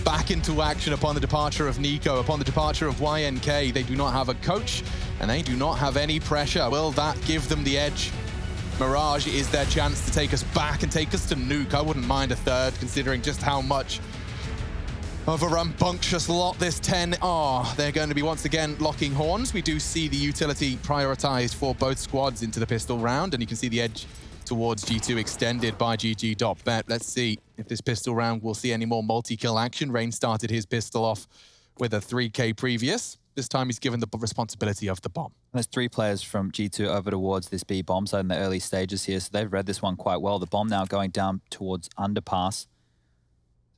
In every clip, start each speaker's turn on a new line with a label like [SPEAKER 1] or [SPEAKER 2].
[SPEAKER 1] back into action upon the departure of Nico, upon the departure of YNK. They do not have a coach, and they do not have any pressure. Will that give them the edge? Mirage is their chance to take us back and take us to Nuke. I wouldn't mind a third, considering just how much of a rambunctious lot this 10 are. They're going to be once again locking horns. We do see the utility prioritized for both squads into the pistol round, and you can see the edge towards G2 extended by GG.bet. Let's see if this pistol round will see any more multi-kill action. Rain started his pistol off with a 3K previous. This time he's given the responsibility of the bomb.
[SPEAKER 2] There's 3 players from G2 over towards this B bomb site in the early stages here, so they've read this one quite well. The bomb now going down towards underpass.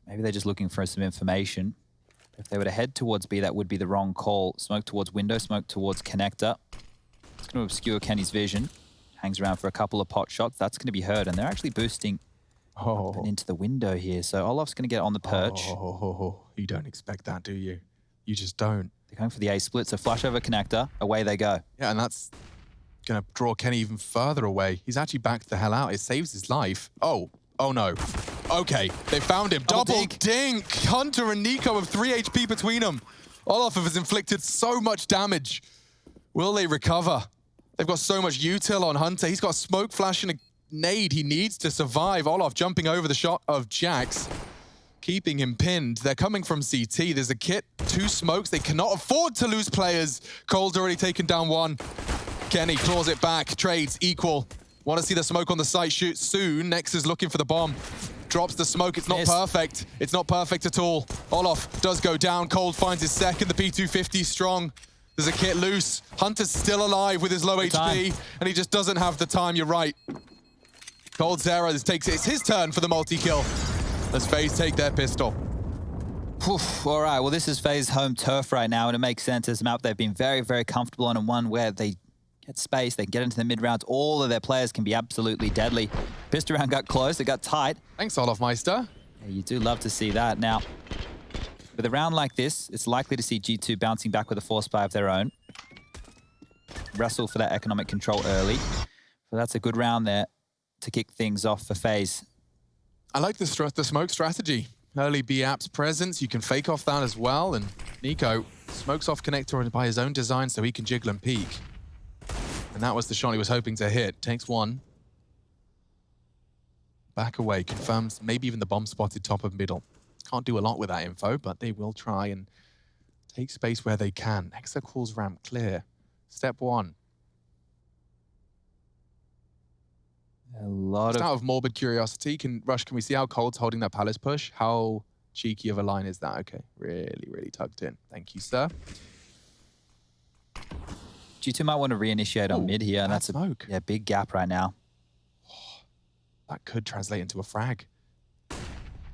[SPEAKER 2] Maybe they're just looking for some information. If they were to head towards B, that would be the wrong call. Smoke towards window, smoke towards connector. It's going to obscure Kenny's vision. Hangs around for a couple of pot shots. That's going to be heard, and they're actually boosting into the window here. So Olaf's going to get on the perch.
[SPEAKER 1] You don't expect that, do you? You just don't.
[SPEAKER 2] They're going for the A split, so flash over connector. Away they go.
[SPEAKER 1] Yeah, and that's going to draw Kenny even further away. He's actually backed the hell out. It saves his life. Oh no. Okay, they found him. Double dink. Hunter and Nico with 3 HP between them. Olaf has inflicted so much damage. Will they recover? They've got so much util on Hunter. He's got smoke flash and a nade he needs to survive. Olaf jumping over the shot of Jax, keeping him pinned. They're coming from CT. There's a kit, 2 smokes. They cannot afford to lose players. Cole's already taken down 1. Kenny claws it back. Trades equal. Want to see the smoke on the site shoot soon. Nex is looking for the bomb. Drops the smoke. It's not perfect. It's not perfect at all. Olaf does go down. Cole finds his second. The P250 strong. There's a kit loose. Hunter's still alive with his low HP, and he just doesn't have the time. You're right. coldzera takes it. It's his turn for the multi-kill. As FaZe take their pistol.
[SPEAKER 2] All right, well, this is FaZe home turf right now, and it makes sense as a map they've been very, very comfortable on, and one where they get space, they can get into the mid-rounds. All of their players can be absolutely deadly. Pistol round got close, it got tight.
[SPEAKER 1] Thanks, Olaf Meister.
[SPEAKER 2] Yeah, you do love to see that. Now, with a round like this, it's likely to see G2 bouncing back with a force buy of their own. Wrestle for that economic control early. So that's a good round there to kick things off for FaZe.
[SPEAKER 1] I like the smoke strategy. Early B-App's presence, you can fake off that as well. And Nico smokes off connector by his own design so he can jiggle and peek. And that was the shot he was hoping to hit. Takes 1. Back away, confirms maybe even the bomb spotted top of middle. Can't do a lot with that info, but they will try and take space where they can. Nexa calls ramp clear. Step 1.
[SPEAKER 2] A lot
[SPEAKER 1] Just out of morbid curiosity, can we see how Cold's holding that palace push? How cheeky of a line is that? Okay, really, really tucked in. Thank you, sir.
[SPEAKER 2] G2 might want to reinitiate on mid here, and that's
[SPEAKER 1] smoke.
[SPEAKER 2] a big gap right now.
[SPEAKER 1] That could translate into a frag.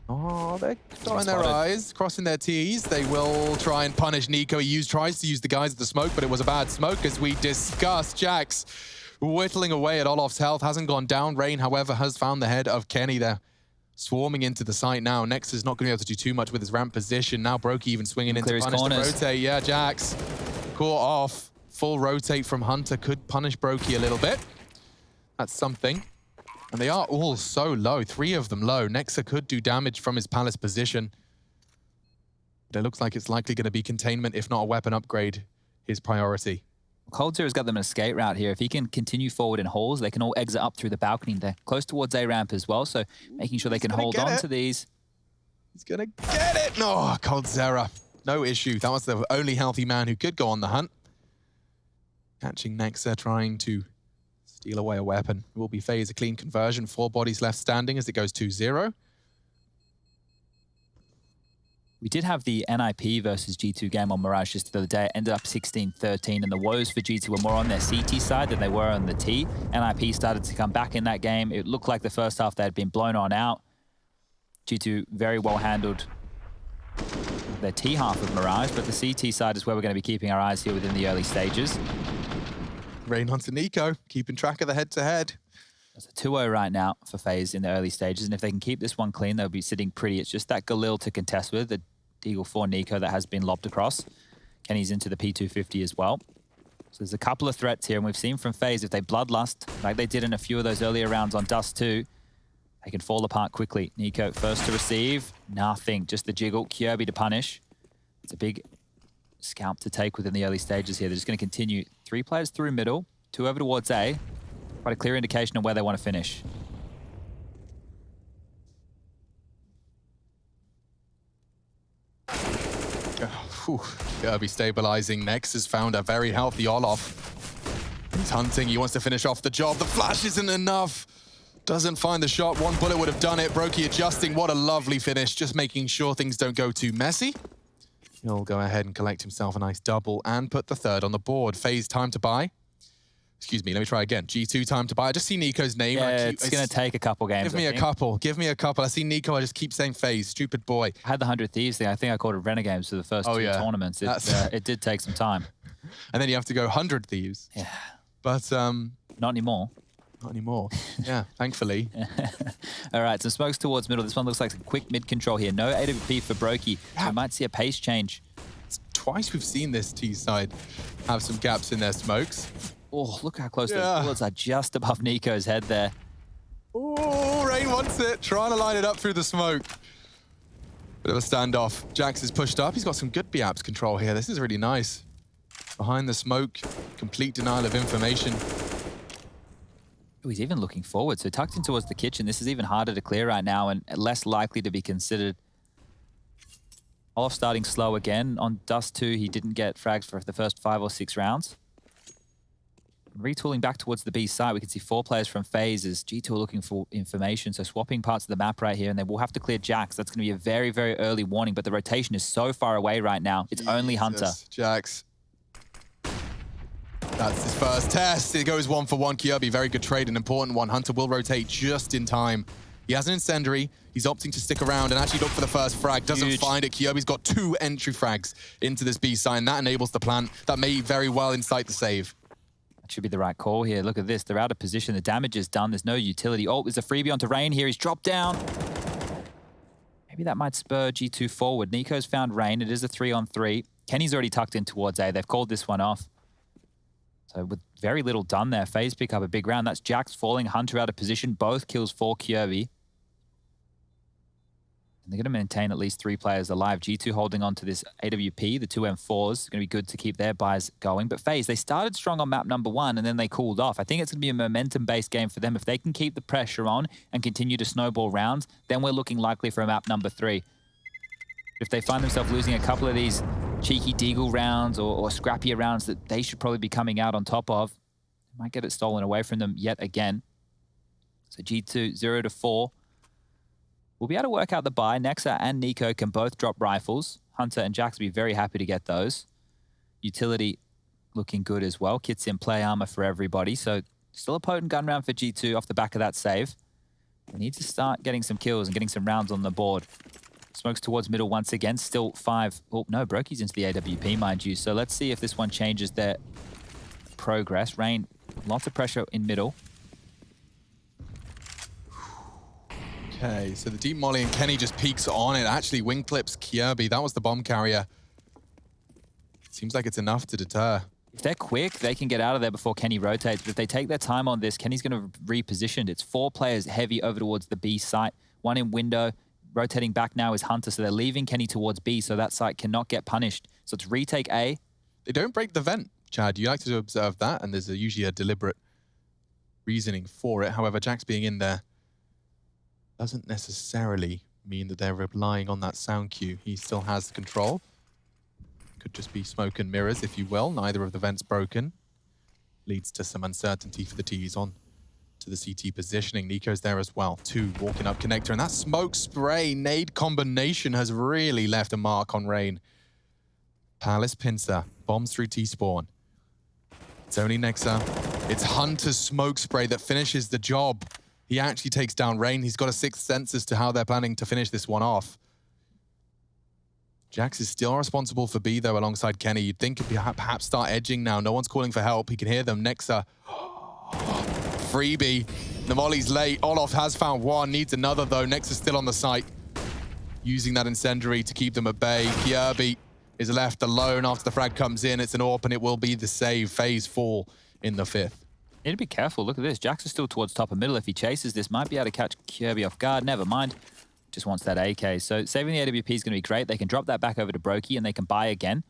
[SPEAKER 1] Oh, they're dotting their I's, crossing their T's. They will try and punish Nico. He tries to use the guys of the smoke, but it was a bad smoke, as we discussed. Jax whittling away at Olaf's health, hasn't gone down. Rain, however, has found the head of Kenny. They're swarming into the site now. Nex is not going to be able to do too much with his ramp position. Now Brokey even swinging in to punish the rotate. Yeah, Jax caught off. Full rotate from Hunter could punish Brokey a little bit. That's something. And they are all so low, 3 of them low. Nexa could do damage from his palace position. But it looks like it's likely going to be containment, if not a weapon upgrade, his priority.
[SPEAKER 2] coldzera's got them an escape route here. If he can continue forward in halls, they can all exit up through the balcony. They're close towards A ramp as well, so making sure they can hold on to these.
[SPEAKER 1] He's going to get it! No, coldzera. No issue. That was the only healthy man who could go on the hunt. Catching Nexa, trying to steal away a weapon. It will be FaZe a clean conversion. 4 bodies left standing as it goes 2-0.
[SPEAKER 2] We did have the NIP versus G2 game on Mirage just the other day. It ended up 16-13, and the woes for G2 were more on their CT side than they were on the T. NIP started to come back in that game. It looked like the first half they had been blown on out. G2 very well handled their T half of Mirage, but the CT side is where we're going to be keeping our eyes here within the early stages.
[SPEAKER 1] Rain onto Nico, keeping track of the head-to-head.
[SPEAKER 2] It's a 2-0 right now for FaZe in the early stages, and if they can keep this one clean, they'll be sitting pretty. It's just that Galil to contest with, the Deagle for Nico that has been lobbed across. Kenny's into the P250 as well. So there's a couple of threats here, and we've seen from FaZe, if they bloodlust, like they did in a few of those earlier rounds on Dust 2, They can fall apart quickly. Nico first to receive. Nothing. Just the jiggle. Kirby to punish. It's a big scalp to take within the early stages here. They're just going to continue. 3 players through middle. 2 over towards A. Quite a clear indication of where they want to finish.
[SPEAKER 1] Kirby stabilizing. Next has found a very healthy Olof. He's hunting. He wants to finish off the job. The flash isn't enough. Doesn't find the shot. 1 bullet would have done it. Brokey adjusting. What a lovely finish. Just making sure things don't go too messy. He'll go ahead and collect himself a nice double and put the 3rd on the board. FaZe time to buy. Excuse me, let me try again. G2 time to buy. I just see Nico's name.
[SPEAKER 2] Yeah, it's going to take a couple games.
[SPEAKER 1] Give me a couple. Give me a couple. I see Nico. I just keep saying FaZe. Stupid boy.
[SPEAKER 2] I had the 100 Thieves thing. I think I called it Renegades for the first 2 tournaments. It did take some time.
[SPEAKER 1] And then you have to go 100 Thieves.
[SPEAKER 2] Yeah.
[SPEAKER 1] But
[SPEAKER 2] not anymore.
[SPEAKER 1] Not anymore. Yeah, thankfully.
[SPEAKER 2] All right, some smokes towards middle. This one looks like a quick mid control here. No AWP for Brokey. So we might see a pace change.
[SPEAKER 1] Twice we've seen this T side have some gaps in their smokes.
[SPEAKER 2] Oh, look how close those bullets are just above Nico's head there.
[SPEAKER 1] Oh, Rain wants it. Trying to line it up through the smoke. Bit of a standoff. Jax is pushed up. He's got some good B-apps control here. This is really nice. Behind the smoke, complete denial of information.
[SPEAKER 2] Oh, he's even looking forward. So tucked in towards the kitchen. This is even harder to clear right now and less likely to be considered. Olof starting slow again. On Dust 2, he didn't get frags for the first 5 or 6 rounds. Retooling back towards the B side, we can see 4 players from FaZe as G2 are looking for information, so swapping parts of the map right here, and they will have to clear Jax. That's going to be a very, very early warning, but the rotation is so far away right now. It's only Hunter.
[SPEAKER 1] Jax. That's his first test. It goes 1 for 1. Kirby, very good trade, an important one. Hunter will rotate just in time. He has an incendiary. He's opting to stick around and actually look for the first frag. Doesn't find it. Kirby's got 2 entry frags into this B side, and that enables the plant. That may very well incite the save.
[SPEAKER 2] Should be the right call here. Look at this. They're out of position. The damage is done. There's no utility. Oh, there's a freebie onto Rain here. He's dropped down. Maybe that might spur G2 forward. Nico's found Rain. It is a 3-on-3. Kenny's already tucked in towards A. They've called this one off. So with very little done there, FaZe pick up a big round. That's Jax falling. Hunter out of position. Both kills for Kirby. And they're going to maintain at least 3 players alive. G2 holding on to this AWP, the 2 M4s. It's going to be good to keep their buys going. But FaZe, they started strong on map number 1 and then they cooled off. I think it's going to be a momentum-based game for them. If they can keep the pressure on and continue to snowball rounds, then we're looking likely for a map number 3. If they find themselves losing a couple of these cheeky deagle rounds or scrappier rounds that they should probably be coming out on top of, they might get it stolen away from them yet again. So G2, 0 to 4. We'll be able to work out the buy. Nexa and Nico can both drop rifles. Hunter and Jax will be very happy to get those. Utility looking good as well. Kits in play armor for everybody. So still a potent gun round for G2 off the back of that save. We need to start getting some kills and getting some rounds on the board. Smokes towards middle once again. Still 5. Oh, no, Brokey's into the AWP, mind you. So let's see if this one changes their progress. Rain, lots of pressure in middle.
[SPEAKER 1] Okay, so the deep molly and Kenny just peeks on it. Actually, wing clips Kirby. That was the bomb carrier. Seems like it's enough to deter.
[SPEAKER 2] If they're quick, they can get out of there before Kenny rotates. But if they take their time on this, Kenny's going to reposition. It's 4 players heavy over towards the B site. 1 in window. Rotating back now is Hunter. So they're leaving Kenny towards B, so that site cannot get punished. So it's retake A.
[SPEAKER 1] They don't break the vent, Chad. You like to observe that, and there's usually a deliberate reasoning for it. However, Jax being in there doesn't necessarily mean that they're relying on that sound cue. He still has the control. Could just be smoke and mirrors, if you will. Neither of the vents broken. Leads to some uncertainty for the T's on to the CT positioning. Nico's there as well. 2 walking up connector, and that smoke spray nade combination has really left a mark on Rain. Palace pincer, bombs through T-spawn. It's only Nexa. It's Hunter's smoke spray that finishes the job. He actually takes down Rain. He's got a 6th sense as to how they're planning to finish this one off. Jax is still responsible for B, though, alongside Kenny. You'd think he'd perhaps start edging now. No one's calling for help. He can hear them. Nexa. Freebie. The molly's late. Olof has found 1. Needs another, though. Nexa's still on the site. Using that incendiary to keep them at bay. Kirby is left alone after the frag comes in. It's an AWP, and it will be the save. FaZe fall in the 5th.
[SPEAKER 2] Need to be careful. Look at this. Jax is still towards top and middle. If he chases this, might be able to catch Kirby off guard. Never mind. Just wants that AK. So saving the AWP is going to be great. They can drop that back over to Brokey and they can buy again.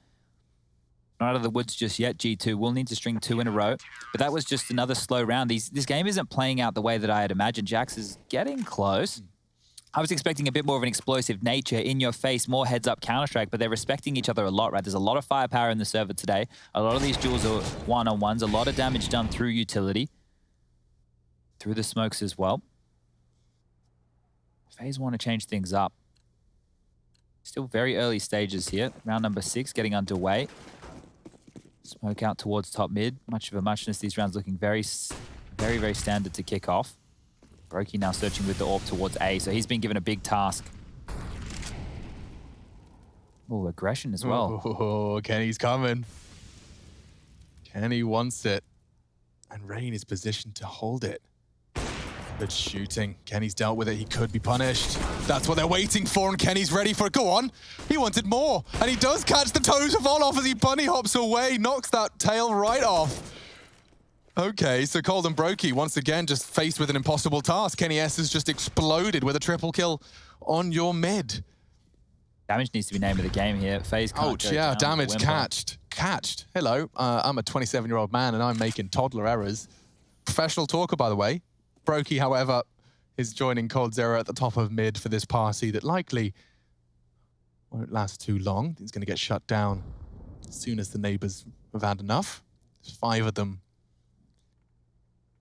[SPEAKER 2] Not out of the woods just yet. G2 will need to string 2 in a row. But that was just another slow round. This game isn't playing out the way that I had imagined. Jax is getting close. I was expecting a bit more of an explosive nature, in your face, more heads up Counter-Strike, but they're respecting each other a lot, right? There's a lot of firepower in the server today. A lot of these duels are one-on-ones, a lot of damage done through utility, through the smokes as well. FaZe want to change things up. Still very early stages here. Round number 6 getting underway. Smoke out towards top mid. Much of a muchness. These rounds looking very, very standard to kick off. Brokey now searching with the AWP towards A, so he's been given a big task. Oh, aggression as well.
[SPEAKER 1] Oh, Kenny's coming. Kenny wants it. And Rain is positioned to hold it. Good shooting. Kenny's dealt with it. He could be punished. That's what they're waiting for, and Kenny's ready for it. Go on. He wanted more. And he does catch the toes of Olof as he bunny hops away, knocks that tail right off. Okay, so Cold and Brokey, once again, just faced with an impossible task. Kenny S has just exploded with a triple kill on your mid.
[SPEAKER 2] Damage needs to be name of the game here. FaZe can't
[SPEAKER 1] Ouch,
[SPEAKER 2] go
[SPEAKER 1] yeah,
[SPEAKER 2] down.
[SPEAKER 1] damage catched. Hello, I'm a 27-year-old man and I'm making toddler errors. Professional talker, by the way. Brokey, however, is joining Cold Zero at the top of mid for this party that likely won't last too long. It's going to get shut down as soon as the neighbors have had enough. There's 5 of them,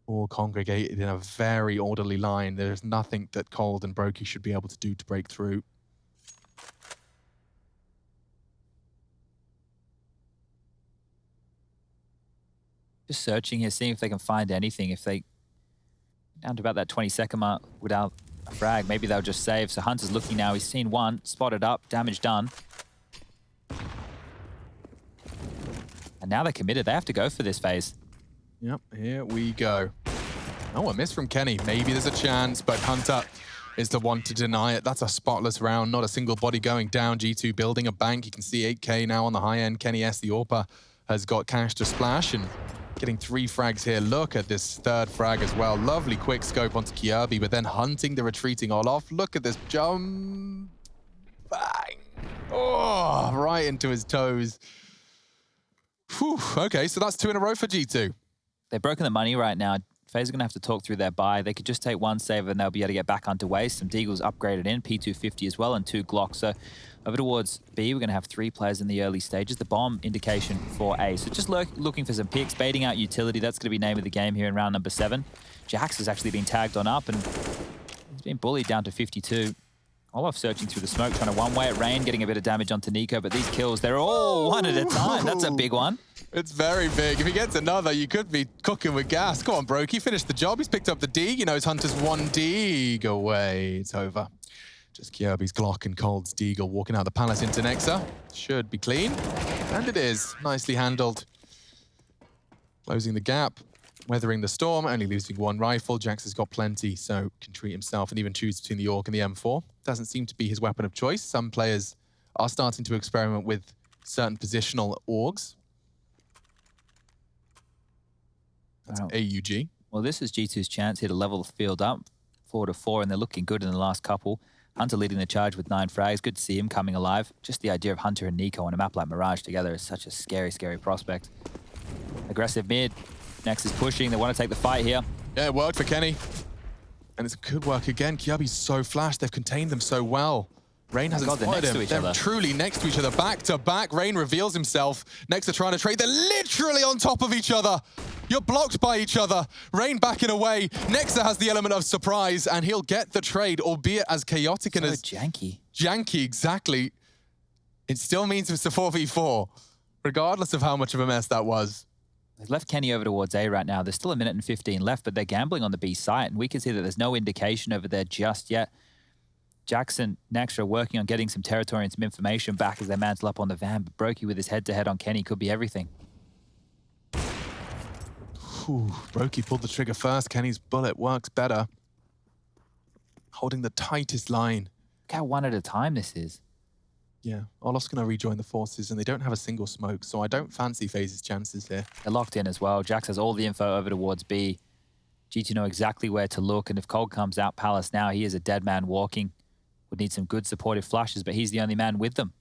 [SPEAKER 1] all congregated in a very orderly line. There's nothing that Cold and Brokey should be able to do to break through.
[SPEAKER 2] Just searching here, seeing if they can find anything. If they down to about that 20-second mark without a frag, maybe they'll just save. So Hunter's looking now. He's seen one, spotted up, damage done. And now they're committed. They have to go for this phase.
[SPEAKER 1] Yep, here we go. Oh, a miss from Kenny. Maybe there's a chance, but Hunter is the one to deny it. That's a spotless round, not a single body going down. G2 building a bank. You can see 8K now on the high end. Kenny S, the AWPer, has got cash to splash and getting 3 frags here. Look at this third frag as well. Lovely quick scope onto Kirby, but then hunting the retreating Olof. Look at this jump. Bang. Oh, right into his toes. Whew. Okay, so that's 2 in a row for G2.
[SPEAKER 2] They've broken the money right now. FaZe are going to have to talk through their buy. They could just take 1 save and they'll be able to get back underway. Some Deagles upgraded in, P250 as well, and 2 Glocks. So over towards B, we're going to have 3 players in the early stages. The bomb indication for A. So just looking for some picks, baiting out utility. That's going to be name of the game here in round number 7. Jax has actually been tagged on up and he's been bullied down to 52. Olof searching through the smoke, trying to one-way it. Rain getting a bit of damage onto Nico, but these kills, they're all one at a time. That's a big one.
[SPEAKER 1] It's very big. If he gets another, you could be cooking with gas. Come on, Brokey, finish the job. He's picked up the Deeg. You know, his Hunter's 1 Deeg away. It's over. Just Kirby's Glock and Cold's Deagle walking out the palace into Nexa. Should be clean. And it is. Nicely handled. Closing the gap. Weathering the storm. Only losing 1 rifle. Jax has got plenty, so can treat himself and even choose between the AWP and the M4. Doesn't seem to be his weapon of choice. Some players are starting to experiment with certain positional AUGs. That's AUG.
[SPEAKER 2] Well, this is G2's chance here to level the field up. 4-4, and they're looking good in the last couple. Hunter leading the charge with 9 frags. Good to see him coming alive. Just the idea of Hunter and Nico on a map like Mirage together is such a scary, scary prospect. Aggressive mid. Next is pushing. They want to take the fight here.
[SPEAKER 1] Yeah, it worked for Kenny. And it could work again. Kirby's so flashed. They've contained them so well. Rain hasn't spotted him. They're truly next to each other. Back to back. Rain reveals himself. Next, they're trying to trade. They're literally on top of each other. You're blocked by each other. Rain backing away. Nexa has the element of surprise, and he'll get the trade, albeit as chaotic and as
[SPEAKER 2] janky.
[SPEAKER 1] Janky, exactly. It still means it's a 4v4, regardless of how much of a mess that was.
[SPEAKER 2] They've left Kenny over towards A right now. There's still 1 minute and 15 left, but they're gambling on the B site, and we can see that there's no indication over there just yet. Jackson and Nexa are working on getting some territory and some information back as they mantle up on the van, but Brokey with his head-to-head on Kenny could be everything.
[SPEAKER 1] Whew, Brokey pulled the trigger first. Kenny's bullet works better. Holding the tightest line.
[SPEAKER 2] Look how 1 at a time this is.
[SPEAKER 1] Yeah, Olof's going to rejoin the forces, and they don't have a single smoke, so I don't fancy FaZe's chances here.
[SPEAKER 2] They're locked in as well. Jax has all the info over towards B. G2 know exactly where to look, and if Cold comes out Palace now, he is a dead man walking. Would need some good supportive flashes, but he's the only man with them.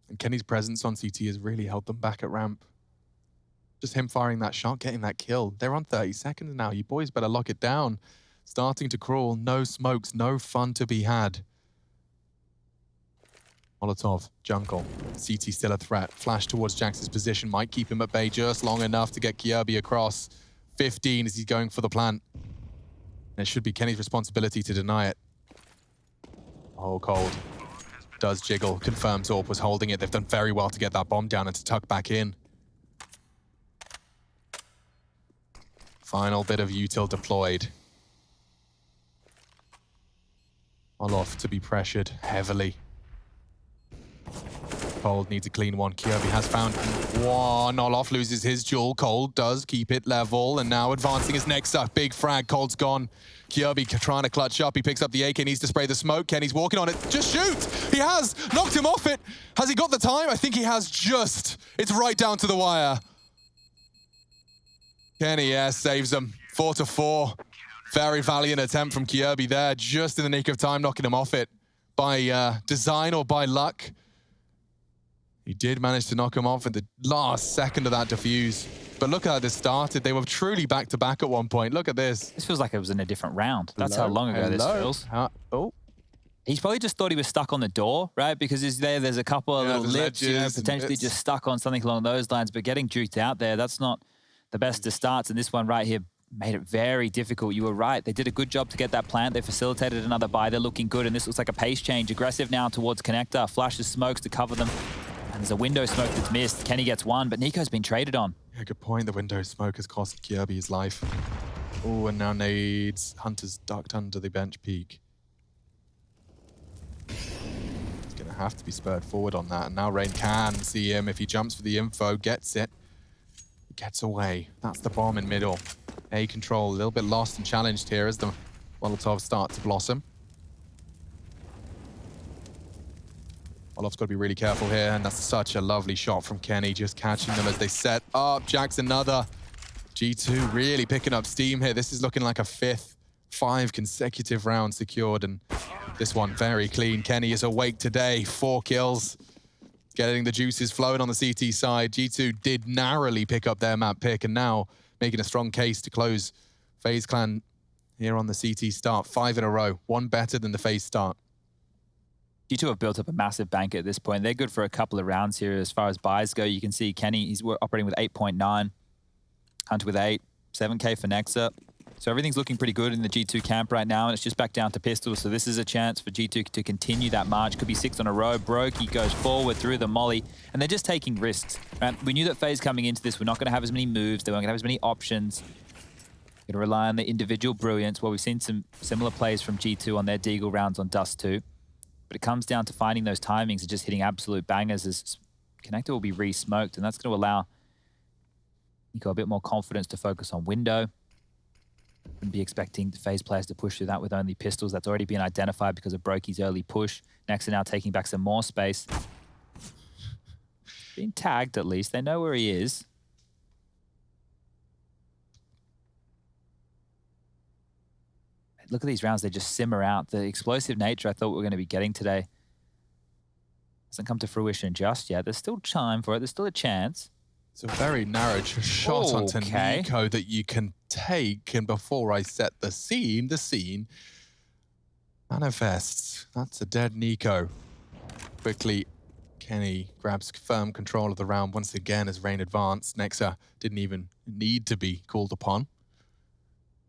[SPEAKER 1] And Kenny's presence on CT has really held them back at ramp. Just him firing that shot, getting that kill. They're on 30 seconds now. You boys better lock it down. Starting to crawl, no smokes, no fun to be had. Molotov, jungle, CT still a threat. Flash towards Jax's position, might keep him at bay just long enough to get Kjaerbye across. 15 as he's going for the plant. And it should be Kenny's responsibility to deny it. Oh, Cold does jiggle, confirms Orp was holding it. They've done very well to get that bomb down and to tuck back in. Final bit of util deployed. Olof to be pressured heavily. Cold needs a clean one. Kjaerbye has found one. Olof loses his jewel. Cold does keep it level, and now advancing his next up. Big frag. Cold's gone. Kjaerbye trying to clutch up. He picks up the AK, needs to spray the smoke. Kenny's walking on it. Just shoot! He has! Knocked him off it! Has he got the time? I think he has just. It's right down to the wire. Kenny, yeah, saves him. 4-4. Very valiant attempt from Kjaerbye there. Just in the nick of time, knocking him off it. By design or by luck. He did manage to knock him off at the last second of that defuse. But look how this started. They were truly back-to-back at one point. Look at this.
[SPEAKER 2] This feels like it was in a different round. That's how long ago this feels.
[SPEAKER 1] Oh.
[SPEAKER 2] He's probably just thought he was stuck on the door, right? Because there's a couple of little lips, you know, potentially just stuck on something along those lines. But getting juked out there, that's not the best of starts. And this one right here made it very difficult. You were right. They did a good job to get that plant. They facilitated another buy. They're looking good. And this looks like a pace change. Aggressive now towards connector. Flashes smokes to cover them. And there's a window smoke that's missed. Kenny gets one, but Nico's been traded on.
[SPEAKER 1] Yeah, good point. The window smoke has cost Kjaerbye his life. Oh, and now nades. Hunter's ducked under the bench peak. He's going to have to be spurred forward on that. And now Rain can see him. If he jumps for the info, gets it. Gets away. That's the bomb in middle. A control, a little bit lost and challenged here as the Molotovs start to blossom. Olof's got to be really careful here, and that's such a lovely shot from Kenny, just catching them as they set up. Jax another. G2 really picking up steam here. This is looking like a 5 consecutive rounds secured, and this one very clean. Kenny is awake today, 4 kills. Getting the juices flowing on the CT side. G2 did narrowly pick up their map pick, and now making a strong case to close FaZe Clan here on the CT start. 5 in a row, 1 better than the FaZe start.
[SPEAKER 2] G2 have built up a massive bank at this point. They're good for a couple of rounds here as far as buys go. You can see Kenny, he's operating with 8.9. Hunter with 8. 7K for Nexa. So everything's looking pretty good in the G2 camp right now, and it's just back down to pistols. So this is a chance for G2 to continue that march. Could be 6 on a row. Brokey goes forward through the molly, and they're just taking risks. Right? We knew that FaZe coming into this, we're not going to have as many moves. They weren't going to have as many options. Going to rely on the individual brilliance. Well, we've seen some similar plays from G2 on their Deagle rounds on Dust 2. But it comes down to finding those timings and just hitting absolute bangers as Connector will be re-smoked, and that's going to allow Nico a bit more confidence to focus on window. Wouldn't be expecting the FaZe players to push through that with only pistols. That's already been identified because of Brokey's early push. Next are now taking back some more space. Being tagged at least. They know where he is. Look at these rounds, they just simmer out. The explosive nature I thought we were going to be getting today hasn't come to fruition just yet. There's still time for it. There's still a chance.
[SPEAKER 1] It's a very narrow shot onto Nico that you can take. And before I set the scene manifests. That's a dead Nico. Quickly, Kenny grabs firm control of the round once again as Rain advanced. Nexa didn't even need to be called upon.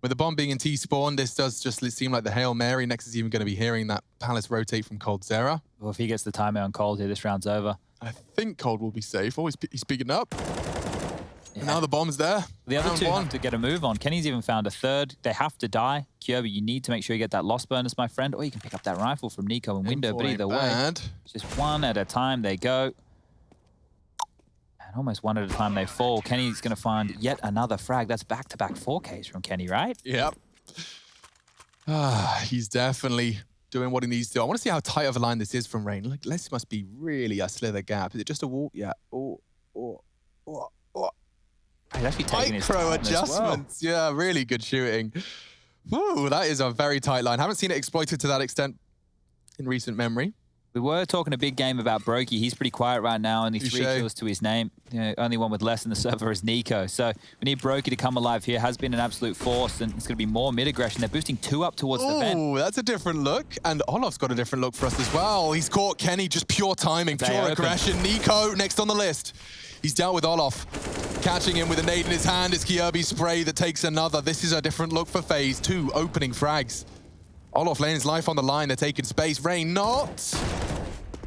[SPEAKER 1] With the bomb being in T-spawn, this does just seem like the Hail Mary. Next is even going to be hearing that Palace rotate from Cold Zera.
[SPEAKER 2] Well, if he gets the timeout on Cold here, this round's over.
[SPEAKER 1] I think Cold will be safe. Oh, he's picking up. Yeah. And now the bomb's there.
[SPEAKER 2] The other two have to get a move on. Kenny's even found a third. They have to die. Kjaerbye, you need to make sure you get that lost bonus, my friend. Or you can pick up that rifle from Nico and window, but either way, just one at a time they go. And almost one at a time they fall. Kenny's going to find yet another frag. That's back-to-back 4Ks from Kenny, right?
[SPEAKER 1] Yep. He's definitely doing what he needs to. I want to see how tight of a line this is from Rain. Like, this must be really a slither gap. Is it just a walk? Yeah. Oh.
[SPEAKER 2] He's actually taking his time
[SPEAKER 1] adjustments.
[SPEAKER 2] as well.
[SPEAKER 1] Yeah, really good shooting. Woo, that is a very tight line. Haven't seen it exploited to that extent in recent memory.
[SPEAKER 2] We were talking a big game about Brokey. He's pretty quiet right now, only 3 kills to his name. You know, only one with less in the server is Nico. So we need Brokey to come alive here. Has been an absolute force, and it's going to be more mid-aggression. They're boosting 2 up towards the vent.
[SPEAKER 1] Oh, that's a different look. And Olaf's got a different look for us as well. He's caught Kenny, just pure timing, pure aggression. Nico next on the list. He's dealt with Olaf. Catching him with a nade in his hand. It's Kierby's spray that takes another. This is a different look for FaZe. 2 opening frags. Olaf laying his life on the line. They're taking space. Rain not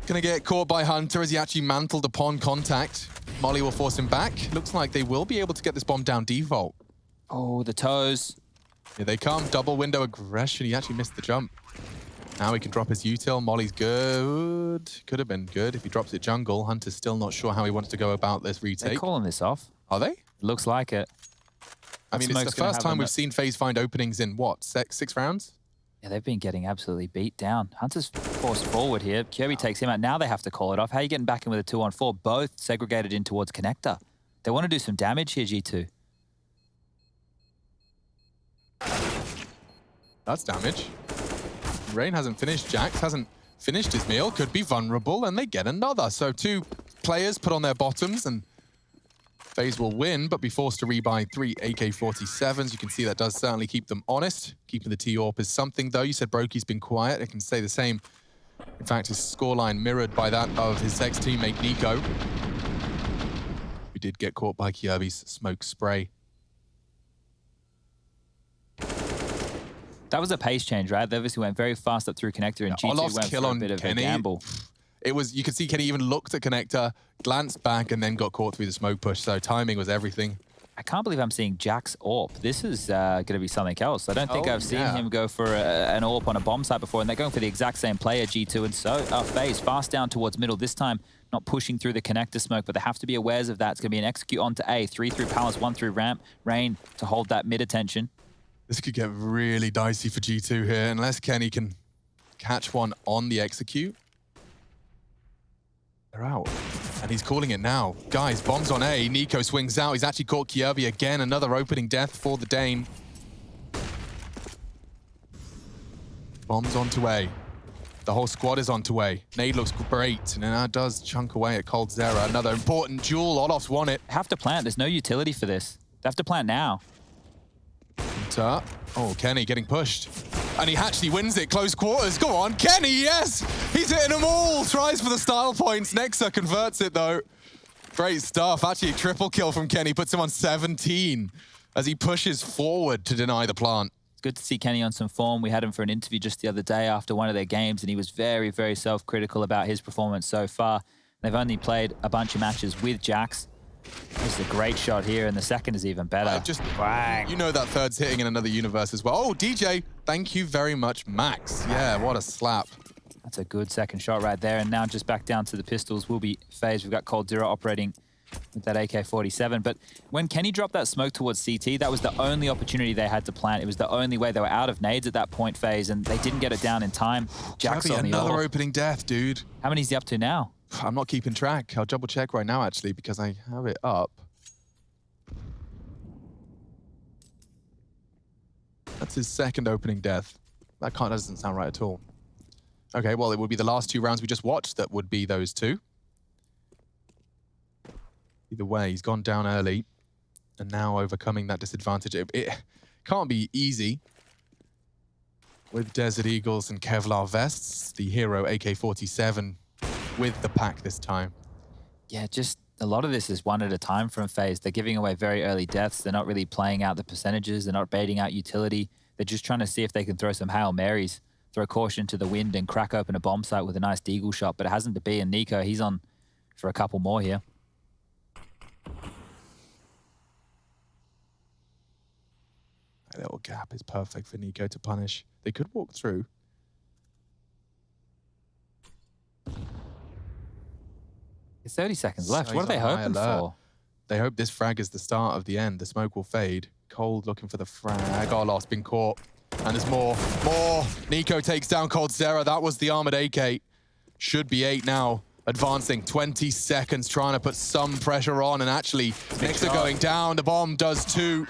[SPEAKER 1] gonna get caught by Hunter as he actually mantled upon contact. Molly will force him back. Looks like they will be able to get this bomb down default.
[SPEAKER 2] Oh, the toes.
[SPEAKER 1] Here they come. Double window aggression. He actually missed the jump. Now he can drop his util. Molly's good. Could have been good if he drops it jungle. Hunter's still not sure how he wants to go about this retake.
[SPEAKER 2] They're calling this off.
[SPEAKER 1] Are they?
[SPEAKER 2] Looks like it.
[SPEAKER 1] I mean, it's the first time we've seen FaZe find openings in, what, 6 rounds?
[SPEAKER 2] Yeah, they've been getting absolutely beat down. Hunter's forced forward here. Kirby takes him out. Now they have to call it off. How are you getting back in with a 2-on-4? Both segregated in towards connector. They want to do some damage here, G2.
[SPEAKER 1] That's damage. Rain hasn't finished. Jax hasn't finished his meal. Could be vulnerable, and they get another. So 2 players put on their bottoms, and FaZe will win, but be forced to rebuy 3 AK-47s. You can see that does certainly keep them honest. Keeping the T-AWP is something, though. You said Brokey's been quiet. I can say the same. In fact, his scoreline mirrored by that of his ex-teammate, Nico, who did get caught by Kierby's smoke spray.
[SPEAKER 2] That was a pace change, right? They obviously went very fast up through connector, and G2
[SPEAKER 1] Olaf's
[SPEAKER 2] went
[SPEAKER 1] kill
[SPEAKER 2] for a
[SPEAKER 1] on
[SPEAKER 2] bit of
[SPEAKER 1] Kenny.
[SPEAKER 2] a gamble.
[SPEAKER 1] It was, you could see Kenny even looked at connector, glanced back, and then got caught through the smoke push. So timing was everything.
[SPEAKER 2] I can't believe I'm seeing Jax AWP. This is going to be something else. I don't think I've seen him go for an AWP on a bomb site before, and they're going for the exact same player, G2. And so FaZe fast down towards middle, this time not pushing through the connector smoke, but they have to be aware of that. It's going to be an execute onto A, 3 through Palace, 1 through ramp. Rain to hold that mid attention.
[SPEAKER 1] This could get really dicey for G2 here, unless Kenny can catch one on the execute. They're out. And he's calling it now. Guys, bombs on A. Nico swings out. He's actually caught Kierby again. Another opening death for the Dane. Bombs onto A. The whole squad is onto A. Nade looks great, and now does chunk away at Cold Zera. Another important duel. Olaf's won it.
[SPEAKER 2] They have to plant. There's no utility for this. They have to plant now.
[SPEAKER 1] Oh, Kenny getting pushed. And he actually wins it. Close quarters. Go on, Kenny, yes! He's hitting them all. Tries for the style points. Nexa converts it, though. Great stuff. Actually, a triple kill from Kenny. Puts him on 17 as he pushes forward to deny the plant.
[SPEAKER 2] It's good to see Kenny on some form. We had him for an interview just the other day after one of their games, and he was very, very self-critical about his performance so far. They've only played a bunch of matches with Jax. This is a great shot here, and the second is even better.
[SPEAKER 1] Bang. You know that third's hitting in another universe as well. Oh, DJ, thank you very much, Max. Yeah, what a slap.
[SPEAKER 2] That's a good second shot right there. And now just back down to the pistols will be FaZe. We've got Cold Zero operating with that AK-47. But when Kenny dropped that smoke towards CT, that was the only opportunity they had to plant. It was the only way. They were out of nades at that point, FaZe, and they didn't get it down in time. Jax on the
[SPEAKER 1] another opening death, dude.
[SPEAKER 2] How many is he up to now?
[SPEAKER 1] I'm not keeping track. I'll double check right now, actually, because I have it up. That's his second opening death. That doesn't sound right at all. Okay, well, it would be the last 2 rounds we just watched that would be those 2. Either way, he's gone down early, and now overcoming that disadvantage. It can't be easy. With Desert Eagles and Kevlar vests, the hero AK-47 with the pack this time.
[SPEAKER 2] Yeah, just a lot of this is one at a time from FaZe. They're giving away very early deaths. They're not really playing out the percentages. They're not baiting out utility. They're just trying to see if they can throw some Hail Marys, throw caution to the wind and crack open a bomb site with a nice deagle shot, but it hasn't to be. And Nico, he's on for a couple more here.
[SPEAKER 1] That little gap is perfect for Nico to punish. They could walk through.
[SPEAKER 2] It's 30 seconds left. What are they hoping for?
[SPEAKER 1] They hope this frag is the start of the end. The smoke will fade. Cold looking for the frag. Olaf's been caught. And there's more. Nico takes down coldzera. That was the armored AK. Should be 8 now. Advancing 20 seconds, trying to put some pressure on. And actually, Nexa going down. The bomb does too.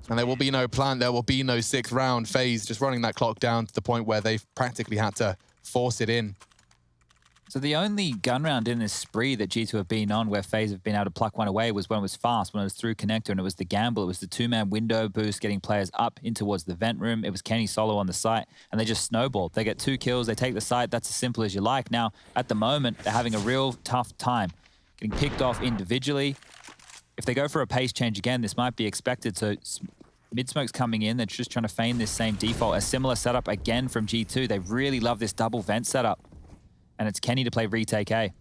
[SPEAKER 1] And there will be no plant. There will be no 6th round. FaZe just running that clock down to the point where they've practically had to force it in.
[SPEAKER 2] So the only gun round in this spree that G2 have been on where FaZe have been able to pluck one away was when it was fast, when it was through connector, and it was the gamble. It was the 2-man window boost, getting players up in towards the vent room. It was Kenny solo on the site, and they just snowballed. They get 2 kills, they take the site. That's as simple as you like. Now, at the moment, they're having a real tough time getting picked off individually. If they go for a pace change again, this might be expected. So mid-smoke's coming in. They're just trying to feign this same default. A similar setup again from G2. They really love this double vent setup. And it's Kenny to play retake A.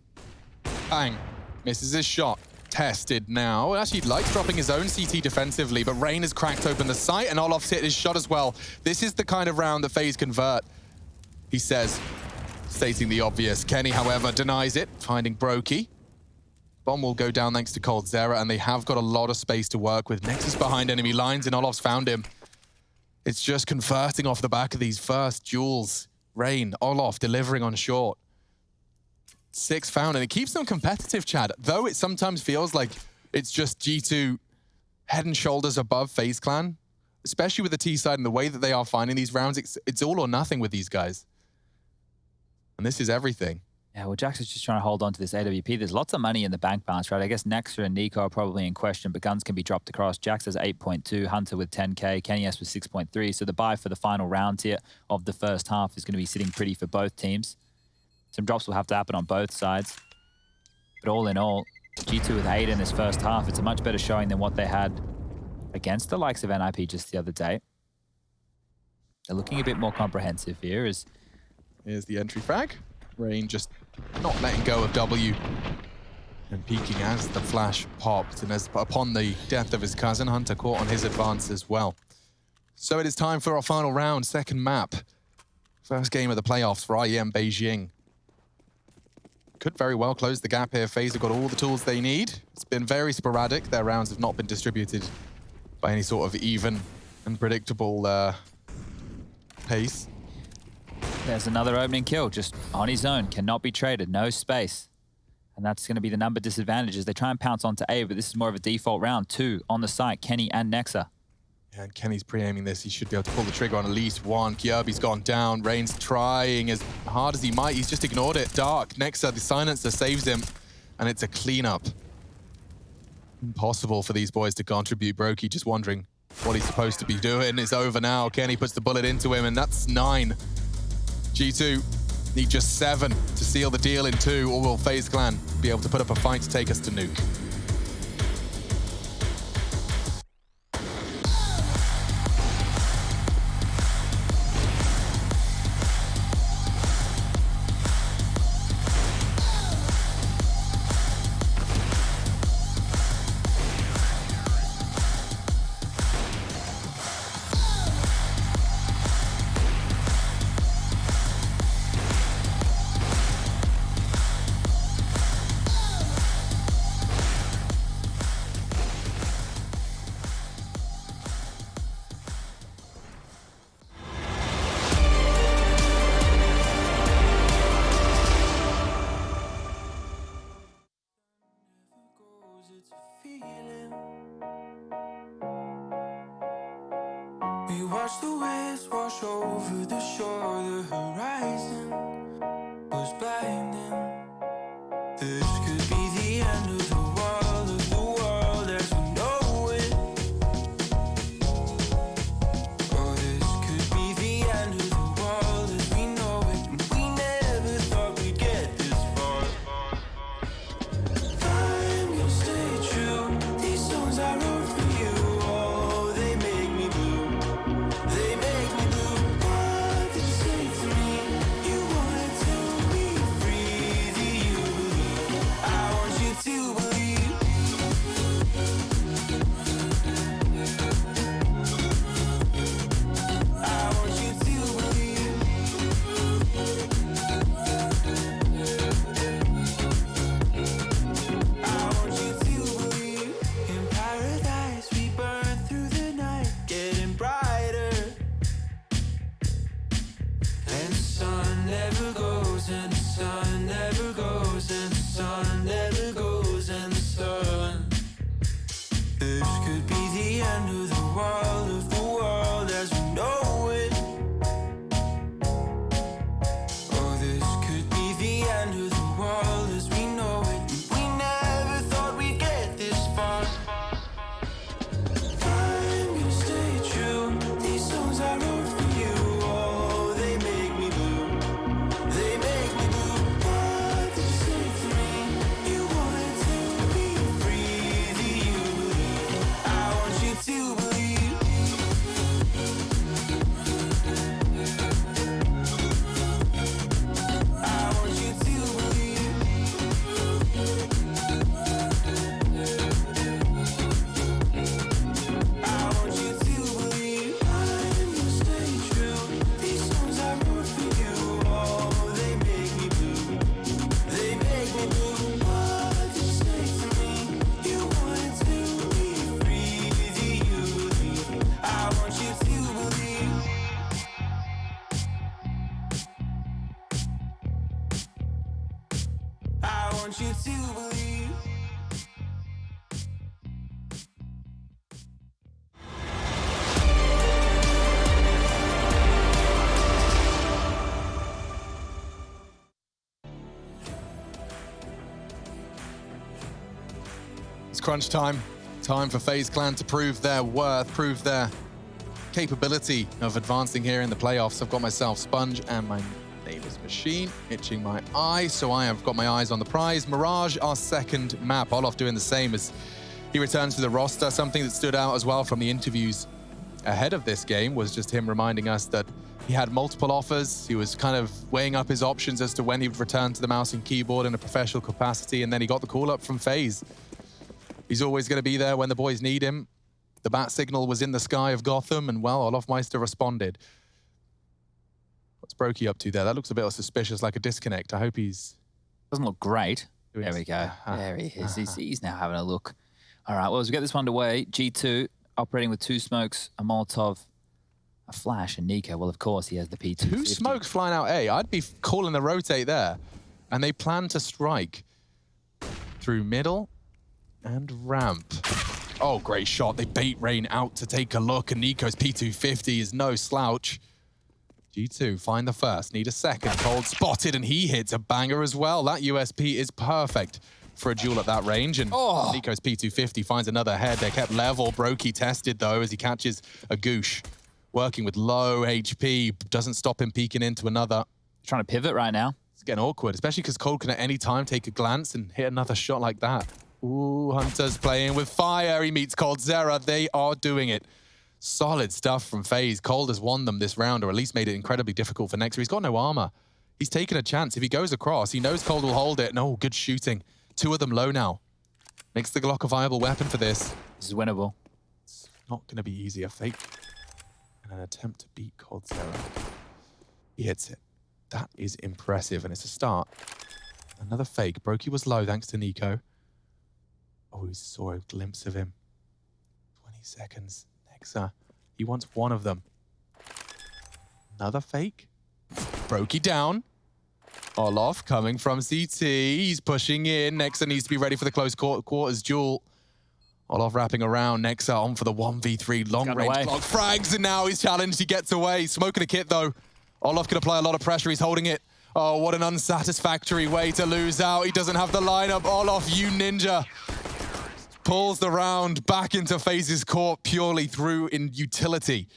[SPEAKER 1] Bang. Misses his shot. Tested now. Actually, likes dropping his own CT defensively, but Rain has cracked open the site and Olof's hit his shot as well. This is the kind of round that FaZe convert, he says, stating the obvious. Kenny, however, denies it, finding Brokey. Bomb will go down thanks to coldzera, and they have got a lot of space to work with. Nexus behind enemy lines, and Olof's found him. It's just converting off the back of these first duels. Rain, Olof delivering on short. 6 found, and it keeps them competitive, Chad. Though it sometimes feels like it's just G2 head and shoulders above FaZe Clan, especially with the T side and the way that they are finding these rounds. It's all or nothing with these guys. And this is everything.
[SPEAKER 2] Yeah, well, Jax is just trying to hold on to this AWP. There's lots of money in the bank balance, right? I guess Nexa and Nico are probably in question, but guns can be dropped across. Jax has 8.2, Hunter with 10K, Kenny S with 6.3. So the buy for the final round here of the first half is going to be sitting pretty for both teams. Some drops will have to happen on both sides. But all in all, G2 with 8 in this first half. It's a much better showing than what they had against the likes of NIP just the other day. They're looking a bit more comprehensive here. Here's
[SPEAKER 1] the entry frag. Rain just not letting go of W and peeking as the flash popped. And as upon the death of his cousin, Hunter caught on his advance as well. So it is time for our final round, second map. First game of the playoffs for IEM Beijing. Could very well close the gap here. FaZe have got all the tools they need. It's been very sporadic. Their rounds have not been distributed by any sort of even and predictable pace.
[SPEAKER 2] There's another opening kill, just on his own, cannot be traded, no space. And that's going to be the number disadvantage as they try and pounce onto A, but this is more of a default round. 2 on the site, Kenny and Nexa.
[SPEAKER 1] Yeah, and Kenny's pre-aiming this. He should be able to pull the trigger on at least one. Kjaerbye's gone down. Rain's trying as hard as he might. He's just ignored it. Dark, Nexa, the silencer saves him, and it's a cleanup. Impossible for these boys to contribute. Brokey just wondering what he's supposed to be doing. It's over now. Kenny puts the bullet into him, and that's 9. G2 need just 7 to seal the deal in 2, or will FaZe Clan be able to put up a fight to take us to Nuke?
[SPEAKER 3] We watch the waves wash over the shore. The horizon was blinding. This could be the end of the world as we know it. Oh, this could be the end of the world as we know it. And we never thought we'd get this far. I'm gonna stay true. These songs I wrote for you. Oh, they make me blue. They make me blue. What did you say to me? You wanted to be free. Do you believe I want you to believe.
[SPEAKER 1] It's crunch time. Time for FaZe Clan to prove their worth, prove their capability of advancing here in the playoffs. I've got myself Sponge and my name is Machine, itching my eye, so I have got my eyes on the prize. Mirage, our second map. Olof doing the same as he returns to the roster. Something that stood out as well from the interviews ahead of this game was just him reminding us that he had multiple offers. He was kind of weighing up his options as to when he would return to the mouse and keyboard in a professional capacity, and then he got the call up from FaZe. He's always going to be there when the boys need him. The bat signal was in the sky of Gotham, and well, Olofmeister responded. What's Brokey up to there? That looks a bit suspicious, like a disconnect. I hope he's...
[SPEAKER 2] Doesn't look great. There we go. There he is. He's now having a look. All right, well, as we get this one underway, G2 operating with 2 smokes, a Molotov, a flash, and Nico. Well, of course, he has the P250.
[SPEAKER 1] 2 smokes flying out A. I'd be calling the rotate there. And they plan to strike through middle and ramp. Oh, great shot. They bait Rain out to take a look, and Nico's P250 is no slouch. G2 find the first, need a second. Cold spotted, and he hits a banger as well. That USP is perfect for a duel at that range, and Nico's P250 finds another head. They're kept level. Brokey tested, though, as he catches a goosh. Working with low HP, doesn't stop him peeking into another.
[SPEAKER 2] Trying to pivot right now.
[SPEAKER 1] It's getting awkward, especially because Cold can at any time take a glance and hit another shot like that. Ooh, Hunter's playing with fire. He meets Cold Zera. They are doing it. Solid stuff from FaZe. Cold has won them this round, or at least made it incredibly difficult for Nexer. He's got no armor. He's taken a chance. If he goes across, he knows Cold will hold it. No, good shooting. 2 of them low now. Makes the Glock a viable weapon for this.
[SPEAKER 2] This is winnable.
[SPEAKER 1] It's not going to be easy. A fake and an attempt to beat Cold Zera. He hits it. That is impressive, and it's a start. Another fake. Brokey was low thanks to Nico. Oh, we saw a glimpse of him. 20 seconds. Nexer. He wants one of them. Another fake. Brokey down. Olof coming from CT. He's pushing in. Nexer needs to be ready for the close quarters duel. Olof wrapping around. Nexer on for the 1v3 long-range block. Frags, and now he's challenged. He gets away. Smoking a kit, though. Olof can apply a lot of pressure. He's holding it. Oh, what an unsatisfactory way to lose out. He doesn't have the lineup. Olof, you ninja. Pulls the round back into FaZe's court purely through utility.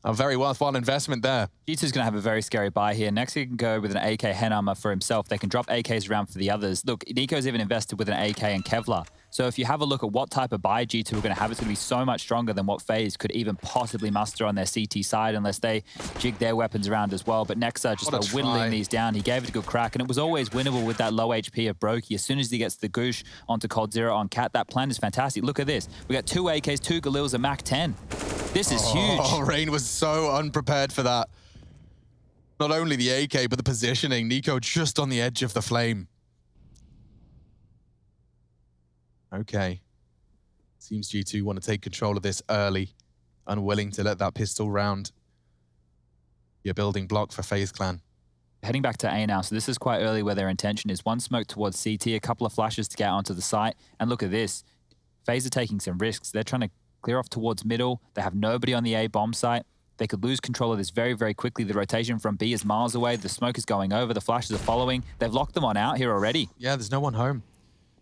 [SPEAKER 1] A very worthwhile investment there.
[SPEAKER 2] G2's going to have a very scary buy here. Next, he can go with an AK head armor for himself. They can drop AKs around for the others. Look, Nico's even invested with an AK and Kevlar. So if you have a look at what type of buy G2 are going to have, it's going to be so much stronger than what FaZe could even possibly muster on their CT side unless they jig their weapons around as well. But Nexer just whittling these down. He gave it a good crack, and it was always winnable with that low HP of Brokey. As soon as he gets the goosh onto Cold Zera on Cat, that plan is fantastic. Look at this. We got 2 AKs, 2 Galils, a Mac 10. This is huge.
[SPEAKER 1] Oh, Rain was so unprepared for that. Not only the AK, but the positioning. Nico just on the edge of the flame. Okay. Seems G2 want to take control of this early. Unwilling to let that pistol round be a building block for FaZe Clan.
[SPEAKER 2] Heading back to A now, so this is quite early where their intention is. 1 smoke towards CT, a couple of flashes to get onto the site. And look at this. FaZe are taking some risks. They're trying to clear off towards middle. They have nobody on the A bomb site. They could lose control of this very, very quickly. The rotation from B is miles away. The smoke is going over. The flashes are following. They've locked them on out here already.
[SPEAKER 1] Yeah, there's no one home.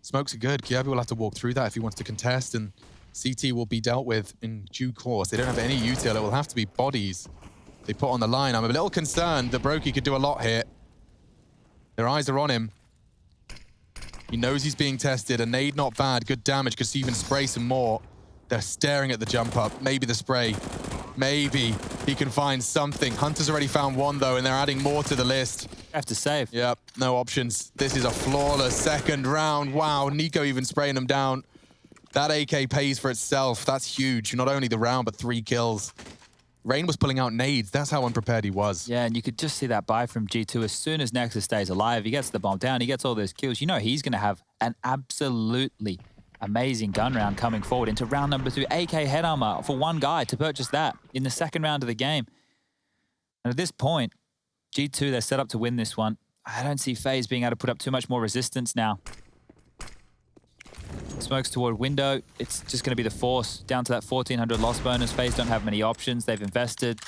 [SPEAKER 1] Smokes are good. Kiabi will have to walk through that if he wants to contest, and CT will be dealt with in due course. They don't have any util. It will have to be bodies they put on the line. I'm a little concerned that Brokey could do a lot here. Their eyes are on him. He knows he's being tested. A nade not bad. Good damage. Could even spray some more. They're staring at the jump up. Maybe the spray. Maybe he can find something. Hunter's already found one, though, and they're adding more to the list.
[SPEAKER 2] Have to save.
[SPEAKER 1] Yep, no options. This is a flawless second round. Wow, Nico even spraying them down. That AK pays for itself. That's huge. Not only the round, but 3 kills. Rain was pulling out nades. That's how unprepared he was.
[SPEAKER 2] Yeah, and you could just see that buy from G2. As soon as Nexus stays alive, he gets the bomb down, he gets all those kills. You know he's going to have an absolutely amazing gun round coming forward into round number 2. AK head armor for 1 guy to purchase that in the second round of the game. And at this point, G2, they're set up to win this one. I don't see FaZe being able to put up too much more resistance now. Smokes toward window. It's just going to be the force down to that 1,400 loss bonus. FaZe don't have many options. They've invested.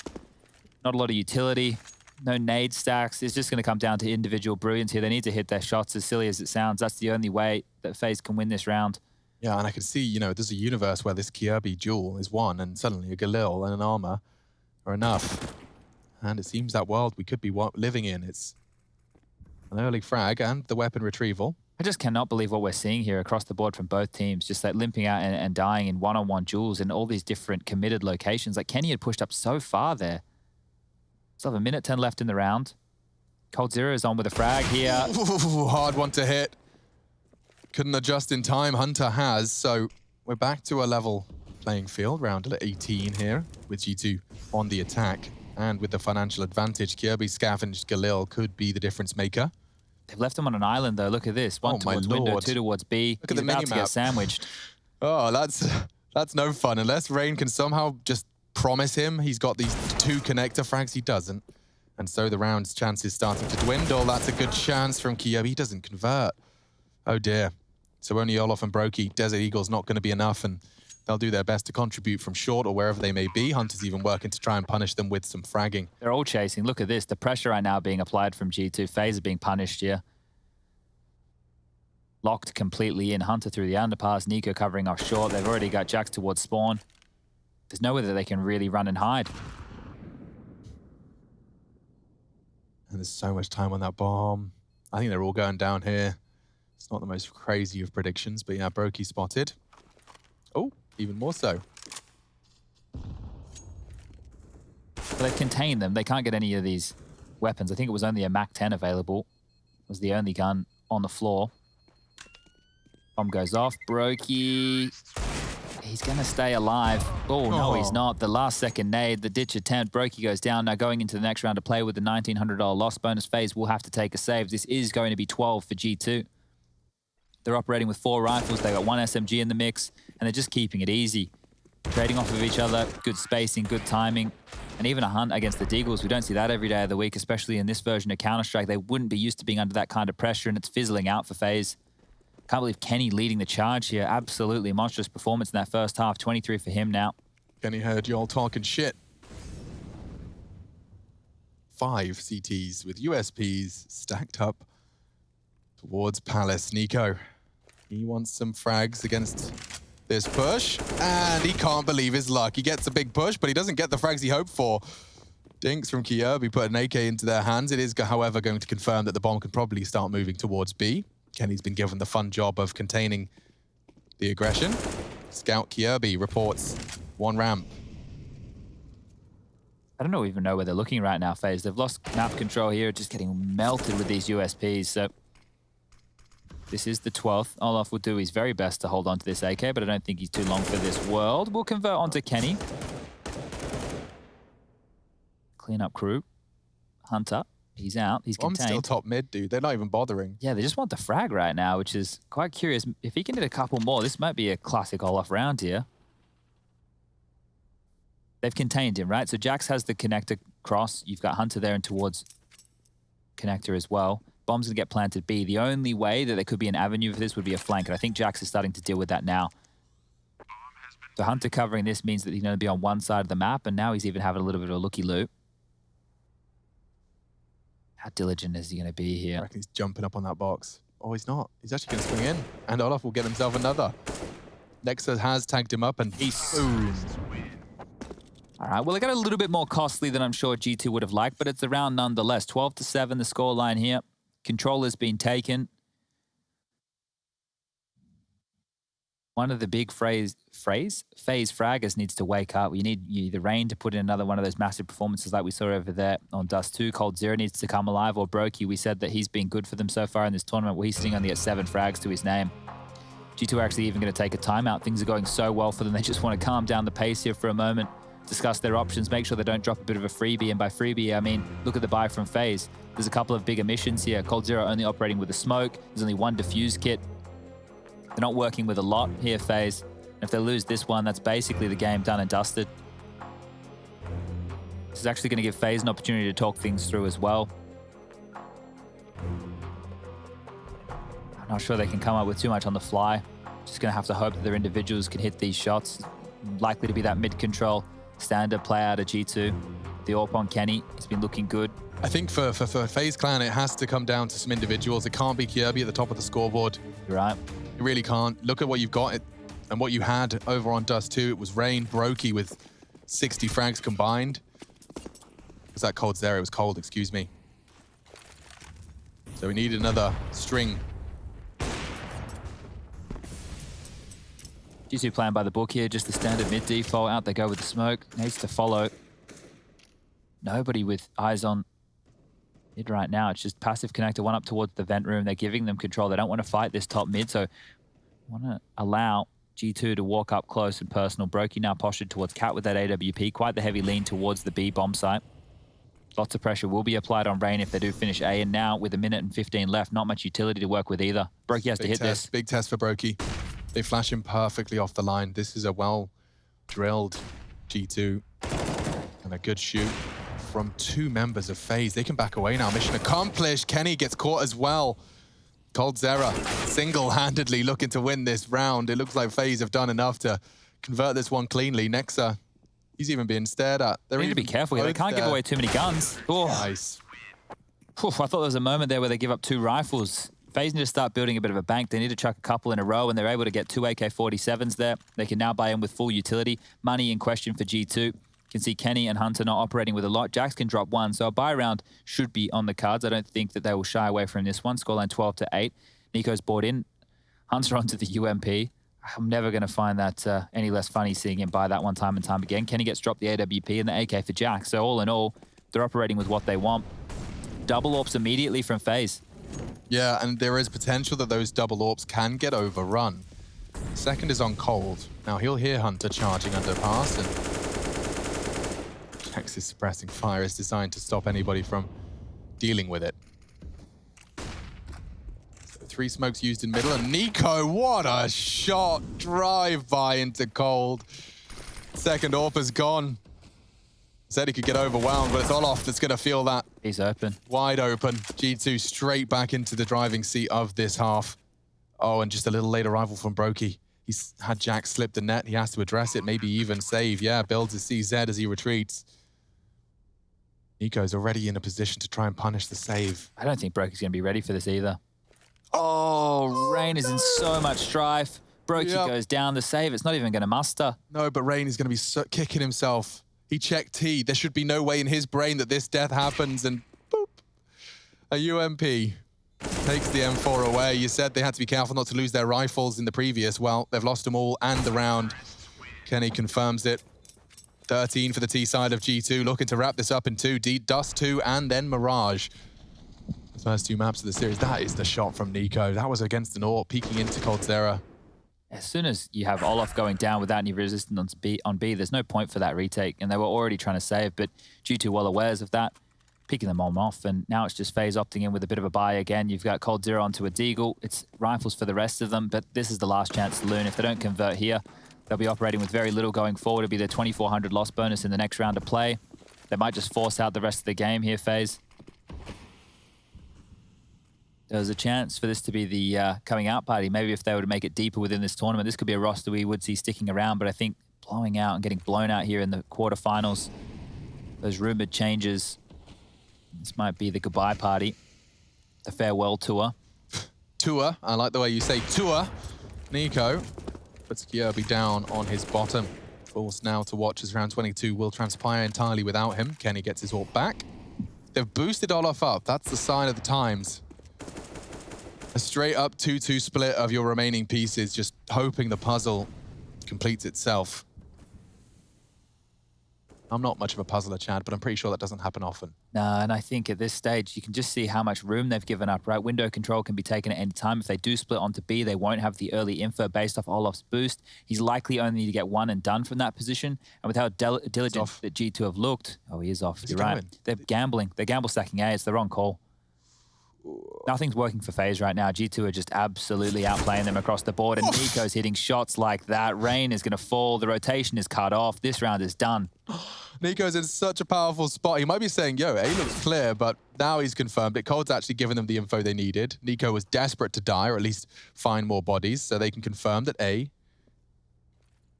[SPEAKER 2] Not a lot of utility. No nade stacks. It's just going to come down to individual brilliance here. They need to hit their shots, as silly as it sounds. That's the only way that FaZe can win this round.
[SPEAKER 1] Yeah, and I can see, you know, there's a universe where this Kirby duel is won, and suddenly a Galil and an Armor are enough. And it seems that world we could be living in. It's an early frag and the weapon retrieval.
[SPEAKER 2] I just cannot believe what we're seeing here across the board from both teams. Just like limping out and dying in one-on-one duels in all these different committed locations. Like Kenny had pushed up so far there. Still have a minute 10 left in the round. coldzera is on with a frag here.
[SPEAKER 1] Ooh, hard one to hit. Couldn't adjust in time. Hunter has. So we're back to a level playing field. Round 18 here with G2 on the attack. And with the financial advantage, Kirby scavenged Galil could be the difference maker.
[SPEAKER 2] They've left him on an island, though. Look at this. One towards window, two towards B.
[SPEAKER 1] Look at
[SPEAKER 2] He's
[SPEAKER 1] the
[SPEAKER 2] about to
[SPEAKER 1] minimap.
[SPEAKER 2] get sandwiched.
[SPEAKER 1] Oh, that's no fun. Unless Rain can somehow just promise him he's got these 2 connector frags, he doesn't. And so the round's chance is starting to dwindle. That's a good chance from Kirby. He doesn't convert. Oh, dear. So only Olof and Brokey. Desert Eagle's not going to be enough, and they'll do their best to contribute from short or wherever they may be. Hunter's even working to try and punish them with some fragging.
[SPEAKER 2] They're all chasing. Look at this. The pressure right now being applied from G2. FaZe are being punished here. Locked completely in. Hunter through the underpass. Nico covering off short. They've already got Jax towards spawn. There's nowhere that they can really run and hide.
[SPEAKER 1] And there's so much time on that bomb. I think they're all going down here. It's not the most crazy of predictions, but yeah, Brokey spotted. Oh, even more so.
[SPEAKER 2] But they've contained them. They can't get any of these weapons. I think it was only a MAC-10 available. It was the only gun on the floor. Bomb goes off. Brokey. He's going to stay alive. Oh, no, he's not. The last second nade, the ditch attempt. Brokey goes down. Now going into the next round to play with the $1,900 loss bonus. FaZe will have to take a save. This is going to be 12 for G2. They're operating with 4 rifles. They got 1 SMG in the mix, and they're just keeping it easy. Trading off of each other, good spacing, good timing, and even a hunt against the Deagles. We don't see that every day of the week, especially in this version of Counter-Strike. They wouldn't be used to being under that kind of pressure, and it's fizzling out for FaZe. Can't believe Kenny leading the charge here. Absolutely monstrous performance in that first half. 23 for him now.
[SPEAKER 1] Kenny heard you all talking shit. 5 CTs with USPs stacked up towards Palace. Nico, he wants some frags against this push, and he can't believe his luck. He gets a big push, but he doesn't get the frags he hoped for. Dinks from Kirby put an AK into their hands. It is, however, going to confirm that the bomb can probably start moving towards B. Kenny's been given the fun job of containing the aggression. Scout Kirby reports 1 ramp.
[SPEAKER 2] I don't even know where they're looking right now, FaZe. They've lost map control here, just getting melted with these USPs. So this is the 12th. Olof will do his very best to hold on to this AK, but I don't think he's too long for this world. We'll convert onto Kenny. Clean up crew. Hunter. He's out. He's
[SPEAKER 1] Bomb's
[SPEAKER 2] contained.
[SPEAKER 1] still top mid, dude. They're not even bothering.
[SPEAKER 2] Yeah, they just want the frag right now, which is quite curious. If he can hit a couple more, this might be a classic Olof round here. They've contained him, right? So Jax has the connector cross. You've got Hunter there and towards connector as well. Bomb's going to get planted B. The only way that there could be an avenue for this would be a flank, and I think Jax is starting to deal with that now. So Hunter covering this means that he's going to be on one side of the map, and now he's even having a little bit of a looky-loo. How diligent is he going to be here?
[SPEAKER 1] I reckon he's jumping up on that box. Oh, he's not. He's actually going to swing in. And Olof will get himself another. Nexa has tagged him up and boom.
[SPEAKER 2] All right, well, it got a little bit more costly than I'm sure G2 would have liked, but it's a round nonetheless. 12-7, the scoreline here. Controller's been taken. One of the big FaZe fraggers needs to wake up. You need either Rain to put in another one of those massive performances like we saw over there on Dust 2. coldzera needs to come alive, or Brokey. We said that he's been good for them so far in this tournament. Well, he's sitting only at 7 frags to his name. G2 are actually even going to take a timeout. Things are going so well for them. They just want to calm down the pace here for a moment, discuss their options, make sure they don't drop a bit of a freebie. And by freebie, I mean, look at the buy from FaZe. There's a couple of bigger missions here. coldzera only operating with a smoke. There's only 1 defuse kit. They're not working with a lot here, FaZe. And if they lose this one, that's basically the game done and dusted. This is actually going to give FaZe an opportunity to talk things through as well. Not sure they can come up with too much on the fly. Just going to have to hope that their individuals can hit these shots. Likely to be that mid-control standard play out of G2. The AWP on Kenny, he's been looking good.
[SPEAKER 1] I think for FaZe Clan, it has to come down to some individuals. It can't be Kirby at the top of the scoreboard.
[SPEAKER 2] You're right.
[SPEAKER 1] It really can't. Look at what you've got and what you had over on Dust 2. It was Rain, Brokey with 60 frags combined. Was that cold there? It was cold, excuse me. So we need another string.
[SPEAKER 2] G2 playing by the book here, just the standard mid default. Out they go with the smoke. Needs to follow. Nobody with eyes on mid right now. It's just passive connector, one up towards the vent room. They're giving them control. They don't want to fight this top mid, so want to allow G2 to walk up close and personal. Brokey now postured towards Cat with that AWP. Quite the heavy lean towards the B bomb site. Lots of pressure will be applied on Rain if they do finish A, and now with 1:15 left, not much utility to work with either. Brokey has to hit this.
[SPEAKER 1] Big test for Brokey. They flash him perfectly off the line. This is a well-drilled G2 and a good shoot from two members of FaZe. They can back away now. Mission accomplished. Kenny gets caught as well. coldzera single-handedly looking to win this round. It looks like FaZe have done enough to convert this one cleanly. Nexa, he's even being stared at.
[SPEAKER 2] They need to be careful here. They can't give away too many guns. Oh.
[SPEAKER 1] Nice.
[SPEAKER 2] I thought there was a moment there where they give up 2 rifles. FaZe need to start building a bit of a bank. They need to chuck a couple in a row, and they're able to get 2 AK-47s there. They can now buy in with full utility. Money in question for G2. You can see Kenny and Hunter not operating with a lot. Jax can drop 1, so a buy round should be on the cards. I don't think that they will shy away from this one. Scoreline 12-8. Nico's bought in. Hunter onto the UMP. I'm never going to find that any less funny seeing him buy that one time and time again. Kenny gets dropped the AWP and the AK for Jax. So all in all, they're operating with what they want. Double AWPs immediately from FaZe.
[SPEAKER 1] Yeah, and there is potential that those double AWPs can get overrun. Second is on cold. Now he'll hear Hunter charging under pass, and Jax's suppressing fire is designed to stop anybody from dealing with it. So 3 smokes used in middle, and Nico, what a shot! Drive-by into cold. Second AWP is gone. Said he could get overwhelmed, but it's Olof that's going to feel that.
[SPEAKER 2] He's open.
[SPEAKER 1] Wide open. G2 straight back into the driving seat of this half. Oh, and just a little late arrival from Brokey. He's had Jax slip the net. He has to address it, maybe even save. Yeah, builds his CZ as he retreats. Nico's already in a position to try and punish the save.
[SPEAKER 2] I don't think Brokey's going to be ready for this either. Oh, Rain is in so much strife. Brokey goes down the save. It's not even going to muster.
[SPEAKER 1] No, but Rain is going to be kicking himself. He checked T. There should be no way in his brain that this death happens, and boop. A UMP takes the M4 away. You said they had to be careful not to lose their rifles in the previous. Well, they've lost them all and the round. Kenny confirms it. 13 for the T side of G2, looking to wrap this up in 2. Dust 2 and then Mirage. The first 2 maps of the series. That is the shot from Nico. That was against an AWP, peeking into coldzera.
[SPEAKER 2] As soon as you have Olof going down without any resistance on B, there's no point for that retake. And they were already trying to save, but G2 well awares of that, picking them on off. And now it's just FaZe opting in with a bit of a buy again. You've got coldzera onto a Deagle. It's rifles for the rest of them, but this is the last chance to Loon. If they don't convert here, they'll be operating with very little going forward. It'll be their 2,400 loss bonus in the next round of play. They might just force out the rest of the game here, FaZe. There's a chance for this to be the coming out party. Maybe if they were to make it deeper within this tournament, this could be a roster we would see sticking around. But I think blowing out and getting blown out here in the quarterfinals, those rumored changes, this might be the goodbye party, the farewell tour.
[SPEAKER 1] Tour, I like the way you say tour. Nico puts Kirby down on his bottom. Forced now to watch as round 22 will transpire entirely without him. Kenny gets his AWP back. They've boosted Olof up. That's the sign of the times. A straight up 2-2 split of your remaining pieces, just hoping the puzzle completes itself. I'm not much of a puzzler, Chad, but I'm pretty sure that doesn't happen often.
[SPEAKER 2] No, and I think at this stage, you can just see how much room they've given up, right? Window control can be taken at any time. If they do split onto B, they won't have the early info based off Olof's boost. He's likely only to get 1 and done from that position. And with how diligent that G2 have looked, oh, he is off. You're right. They're gambling. They're gamble stacking A. It's the wrong call. Nothing's working for FaZe right now. G2 are just absolutely outplaying them across the board, and Nico's hitting shots like that. Rain is going to fall. The rotation is cut off. This round is done.
[SPEAKER 1] Nico's in such a powerful spot. He might be saying, yo, A looks clear, but now he's confirmed it. Cold's actually given them the info they needed. Nico was desperate to die, or at least find more bodies, so they can confirm that A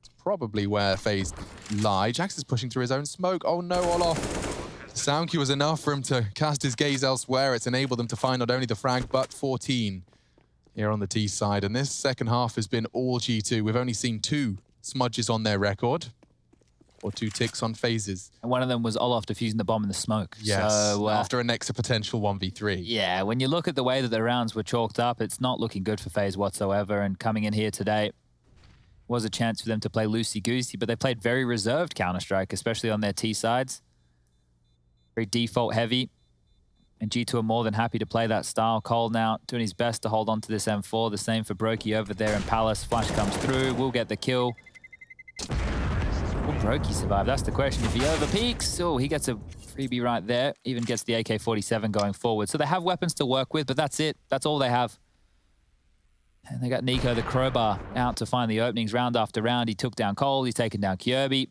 [SPEAKER 1] is probably where FaZe lie. Jax is pushing through his own smoke. Oh no, Olof. The sound cue was enough for him to cast his gaze elsewhere. It's enabled them to find not only the frag, but 14 here on the T side. And this second half has been all G2. We've only seen 2 smudges on their record, or 2 ticks on FaZe's.
[SPEAKER 2] And one of them was Olof defusing the bomb in the smoke.
[SPEAKER 1] Yes,
[SPEAKER 2] So,
[SPEAKER 1] after an extra potential 1v3.
[SPEAKER 2] Yeah, when you look at the way that the rounds were chalked up, it's not looking good for FaZe whatsoever. And coming in here today was a chance for them to play loosey-goosey, but they played very reserved Counter-Strike, especially on their T sides. Very default heavy. And G2 are more than happy to play that style. Cole now doing his best to hold on to this M4. The same for Brokey over there in Palace. Flash comes through. We'll get the kill. Will Brokey survive? That's the question. If he overpeaks, oh, he gets a freebie right there. Even gets the AK-47 going forward. So they have weapons to work with, but that's it. That's all they have. And they got Nico, the crowbar, out to find the openings round after round. He took down Cole. He's taken down Kirby.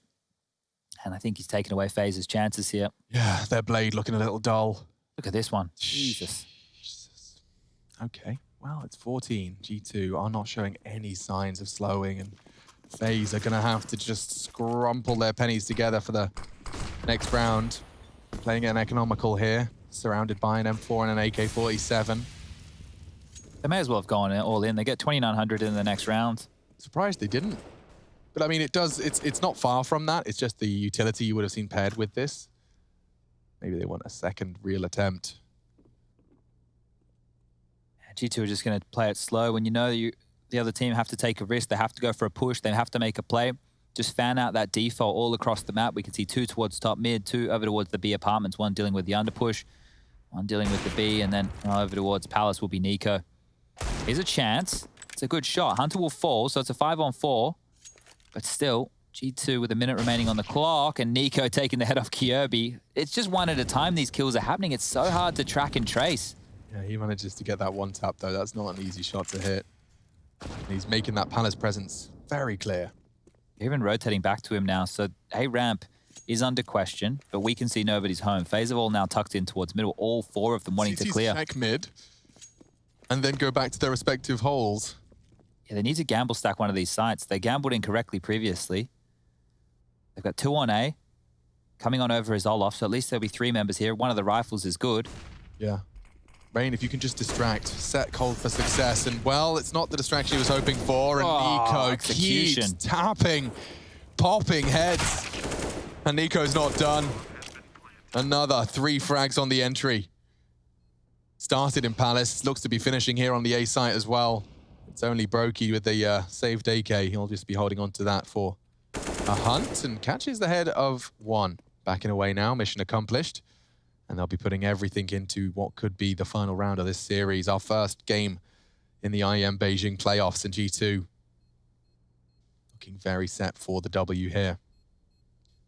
[SPEAKER 2] And I think he's taken away FaZe's chances here.
[SPEAKER 1] Yeah, their blade looking a little dull.
[SPEAKER 2] Look at this one. Jesus.
[SPEAKER 1] Okay, well, it's 14. G2 are not showing any signs of slowing, and FaZe are going to have to just scrumple their pennies together for the next round. Playing it economical here, surrounded by an M4 and an AK-47.
[SPEAKER 2] They may as well have gone all in. They get 2,900 in the next round.
[SPEAKER 1] Surprised they didn't. But I mean, it's not far from that. It's just the utility you would have seen paired with this. Maybe they want a second real attempt.
[SPEAKER 2] G2 are just going to play it slow. When you know the other team have to take a risk, they have to go for a push, they have to make a play. Just fan out that default all across the map. We can see 2 towards top mid, 2 over towards the B apartments, 1 dealing with the underpush, 1 dealing with the B, and then over towards Palace will be Nico. Here's a chance. It's a good shot. Hunter will fall, so it's a 5-on-4. But still, G2 with a minute remaining on the clock, and Nico taking the head off Kirby. It's just one at a time these kills are happening. It's so hard to track and trace.
[SPEAKER 1] Yeah, he manages to get that one tap, though. That's not an easy shot to hit. And he's making that Palace presence very clear.
[SPEAKER 2] Even rotating back to him now, so A-ramp is under question, but we can see nobody's home. FaZe have all now tucked in towards middle, all 4 of them wanting to clear.
[SPEAKER 1] Check mid, and then go back to their respective holes.
[SPEAKER 2] Yeah, they need to gamble stack one of these sites. They gambled incorrectly previously. They've got 2 on A. Coming on over is Olof, so at least there'll be 3 members here. One of the rifles is good.
[SPEAKER 1] Yeah. Rain, if you can just distract, set Cole for success, and well, it's not the distraction he was hoping for, and Nico keeps tapping, popping heads, and Nico's not done. Another 3 frags on the entry. Started in Palace, looks to be finishing here on the A site as well. It's only Brokey with the saved AK. He'll just be holding on to that for a hunt, and catches the head of 1. Backing away now, mission accomplished. And they'll be putting everything into what could be the final round of this series. Our first game in the IEM Beijing playoffs, and G2 looking very set for the W here.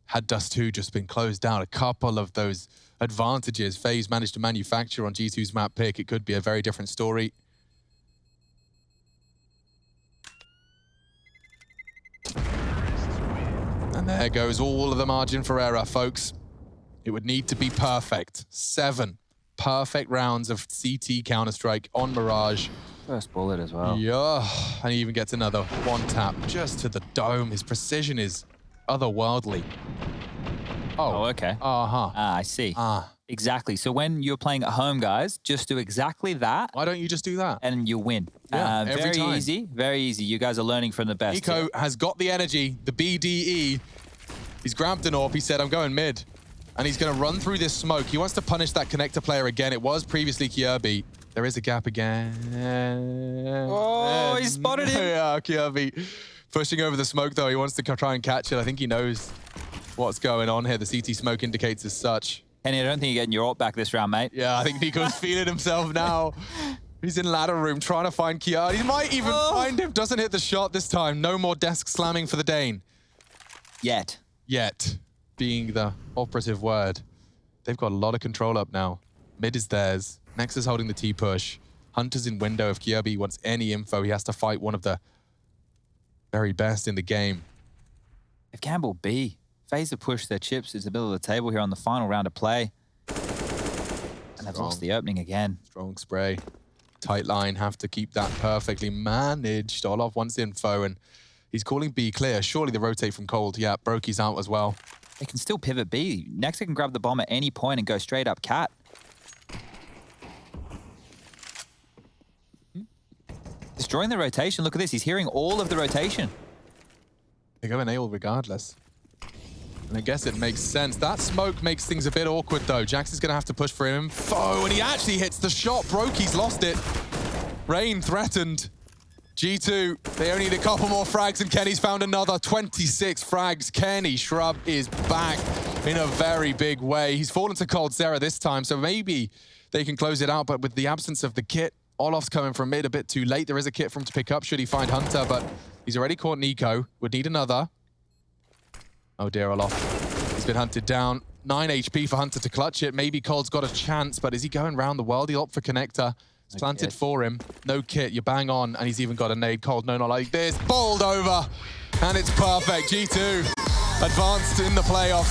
[SPEAKER 1] Had Dust 2 just been closed down, a couple of those advantages FaZe managed to manufacture on G2's map pick, it could be a very different story. And there goes all of the margin for error, folks. It would need to be perfect. 7 perfect rounds of CT Counter-Strike on Mirage.
[SPEAKER 2] First bullet as well.
[SPEAKER 1] Yeah, and he even gets another 1 tap just to the dome. His precision is otherworldly.
[SPEAKER 2] Oh, okay.
[SPEAKER 1] Uh-huh.
[SPEAKER 2] Ah, I see. Exactly. So when you're playing at home, guys, just do exactly that.
[SPEAKER 1] Why don't you just do that?
[SPEAKER 2] And you win.
[SPEAKER 1] Yeah, every time.
[SPEAKER 2] Very easy. Very easy. You guys are learning from the best.
[SPEAKER 1] Nico has got the energy, the BDE. He's grabbed an AWP. He said, I'm going mid. And he's going to run through this smoke. He wants to punish that connector player again. It was previously Kirby. There is a gap again.
[SPEAKER 2] Oh, he spotted him.
[SPEAKER 1] Yeah, Kirby pushing over the smoke, though. He wants to try and catch it. I think he knows what's going on here. The CT smoke indicates as such.
[SPEAKER 2] Kenny, I don't think you're getting your AWP back this round, mate.
[SPEAKER 1] Yeah, I think Nico's feeling himself now. He's in ladder room trying to find Kiara. He might even find him. Doesn't hit the shot this time. No more desk slamming for the Dane.
[SPEAKER 2] Yet.
[SPEAKER 1] Being the operative word. They've got a lot of control up now. Mid is theirs. Nex is holding the T-push. Hunter's in window. If Kirby wants any info, he has to fight one of the very best in the game.
[SPEAKER 2] They've gambled B. FaZe have pushed their chips into the middle of the table here on the final round of play. And they've lost the opening again.
[SPEAKER 1] Strong spray. Tight line, have to keep that perfectly managed. Olof wants info, and he's calling B clear. Surely the rotate from Cold. Yeah, Brokey's out as well.
[SPEAKER 2] They can still pivot B. Next, they can grab the bomb at any point and go straight up cat. Destroying the rotation. Look at this. He's hearing all of the rotation.
[SPEAKER 1] They're going A regardless. And I guess it makes sense. That smoke makes things a bit awkward, though. Jax is going to have to push for info, and he actually hits the shot. Brokey's lost it. Rain threatened. G2, they only need a couple more frags, and Kenny's found another 26 frags. Kenny Shrub is back in a very big way. He's fallen to Cold Zera this time, so maybe they can close it out, but with the absence of the kit, Olof's coming from mid a bit too late. There is a kit for him to pick up should he find Hunter, but he's already caught Nico. Would need another. Oh dear, Olof. He's been hunted down. 9 HP for Hunter to clutch it. Maybe Cold's got a chance, but is he going around the world? He'll opt for Connector. It's planted for him. No kit, you bang on, and he's even got a nade. Cold, no, not like this. Bowled over, and it's perfect. G2 advanced in the playoffs.